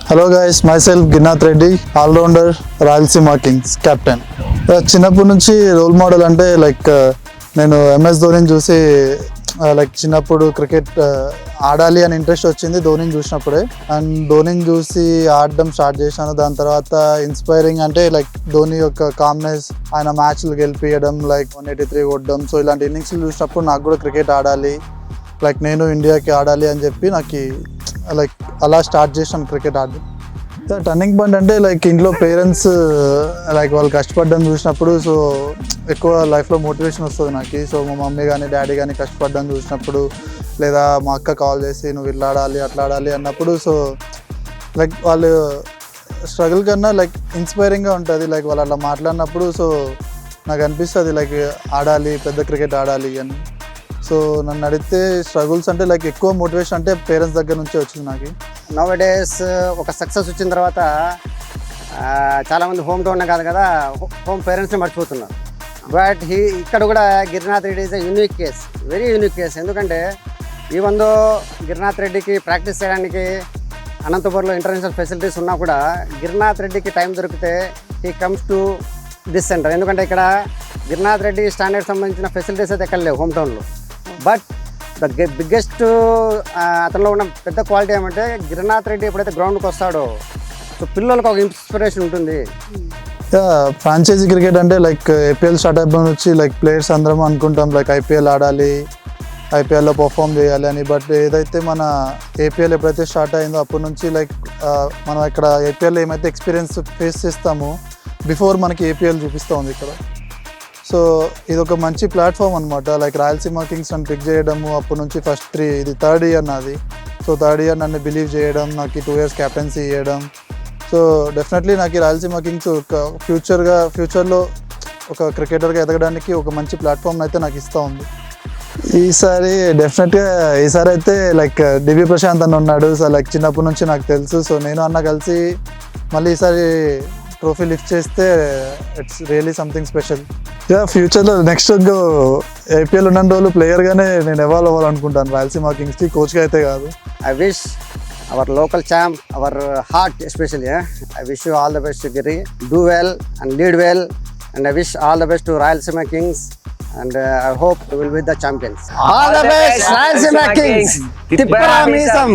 Hello guys, my self Ginnath Reddy, all rounder, Rayalaseema kings captain. చిన్నప్పటి నుంచి role model అంటే నేను ఎంఎస్ ధోనిని చూసి చిన్నప్పుడు క్రికెట్ ఆడాలి అని ఇంట్రెస్ట్ వచ్చింది ధోనిని చూసినప్పుడే. అండ్ ధోనిని చూసి ఆడడం స్టార్ట్ చేశాను. దాని తర్వాత ఇన్స్పైరింగ్ అంటే ధోని యొక్క కామ్నెస్, ఆయన మ్యాచ్లు గెలిపియడం, 183 కొట్టడం. సో ఇలాంటి ఇన్నింగ్స్లు చూసినప్పుడు నాకు కూడా క్రికెట్ ఆడాలి, నేను ఇండియాకి ఆడాలి అని చెప్పి నాకు అలా స్టార్ట్ చేసాం క్రికెట్ ఆడడం. టర్నింగ్ పాయింట్ అంటే ఇంట్లో పేరెంట్స్ వాళ్ళు కష్టపడడం చూసినప్పుడు, సో ఎక్కువ లైఫ్లో మోటివేషన్ వస్తుంది నాకు. సో మా మమ్మీ కానీ డాడీ కానీ కష్టపడడం చూసినప్పుడు, లేదా మా అక్క కాల్ చేసి నువ్వు ఇట్లా ఆడాలి అట్లా ఆడాలి అన్నప్పుడు, సో వాళ్ళు స్ట్రగుల్ కన్నా ఇన్స్పైరింగ్గా ఉంటుంది. వాళ్ళు అట్లా మాట్లాడినప్పుడు సో నాకు అనిపిస్తుంది ఆడాలి, పెద్ద క్రికెట్ ఆడాలి అని. సో నన్ను అడిగితే స్ట్రగుల్స్ అంటే ఎక్కువ మోటివేషన్ అంటే పేరెంట్స్ దగ్గర నుంచే వచ్చింది నాకు. నవ్ డేస్ ఒక సక్సెస్ వచ్చిన తర్వాత చాలామంది హోమ్ టౌన్ కాదు కదా, హోమ్ పేరెంట్స్ని మర్చిపోతున్నారు. బట్ ఇక్కడ కూడా Girinath Reddy is a unique case, very unique case. ఎందుకంటే ఈవెన్ దో గిరినాథ్ రెడ్డికి ప్రాక్టీస్ చేయడానికి అనంతపురంలో ఇంటర్నేషనల్ ఫెసిలిటీస్ ఉన్నా కూడా గిరినాథ్ రెడ్డికి టైం దొరికితే he comes to this centre. ఎందుకంటే ఇక్కడ గిరినాథ్ రెడ్డి స్టాండర్డ్ సంబంధించిన ఫెసిలిటీస్ అయితే ఎక్కడ లేవు హోమ్ టౌన్లో. బట్ ద బిగ్గెస్ట్ అతనిలో ఉన్న పెద్ద క్వాలిటీ ఏమంటే గిరినాథ్ రెడ్డి ఎప్పుడైతే గ్రౌండ్కి వస్తాడో సో పిల్లలకు ఒక ఇన్స్పిరేషన్ ఉంటుంది. ఫ్రాంచైజీ క్రికెట్ అంటే ఏపీఎల్ స్టార్ట్ అయిపోయి వచ్చి ప్లేయర్స్ అందరం అనుకుంటాం ఐపీఎల్ ఆడాలి, ఐపీఎల్లో పర్ఫామ్ చేయాలి అని. బట్ ఏదైతే మన ఏపీఎల్ ఎప్పుడైతే స్టార్ట్ అయిందో అప్పటి నుంచి మనం ఇక్కడ ఏపీఎల్ ఏమైతే ఎక్స్పీరియన్స్ ఫేస్ చేస్తామో బిఫోర్ మనకి ఏపీఎల్ చూపిస్తూ ఉంది ఇక్కడ. సో ఇది ఒక మంచి ప్లాట్ఫామ్ అనమాట. రాయలసీమ కింగ్స్ నన్ను పిక్ చేయడము, అప్పటి నుంచి ఇది 3rd ఇయర్ నాది. సో 3rd ఇయర్ నన్ను బిలీవ్ చేయడం, నాకు 2 years క్యాప్టెన్సీ ఇవ్వడం. సో డెఫినెట్లీ నాకు రాయలసీమ కింగ్స్ ఒక ఫ్యూచర్లో ఒక క్రికెటర్గా ఎదగడానికి ఒక మంచి ప్లాట్ఫామ్ అయితే నాకు ఇస్తూ ఉంది. ఈసారి డెఫినెట్గా అయితే డివి ప్రశాంత్ అన్న ఉన్నాడు. సో చిన్నప్పటి నుంచి నాకు తెలుసు. సో నేను అన్న కలిసి మళ్ళీ ఈసారి ట్రోఫీ లిఫ్ట్ చేస్తే ఇట్స్ రియలీ సంథింగ్ స్పెషల్. ఫ్యూచర్లో నెక్స్ట్ ఐపీఎల్ ఉన్న రోజులు ప్లేయర్గానే నేను ఎవాల్వ్ అవ్వాలనుకుంటాను రాయలసీమ కింగ్స్కి, కోచ్గా అయితే కాదు. I wish hour local champ, our heart especially, I wish you all the best Giri, do well and lead well, and I wish all the best to Rayalaseema Kings, and I hope we will be the champions. All the best, Rayalaseema Kings. Tippara Meesam.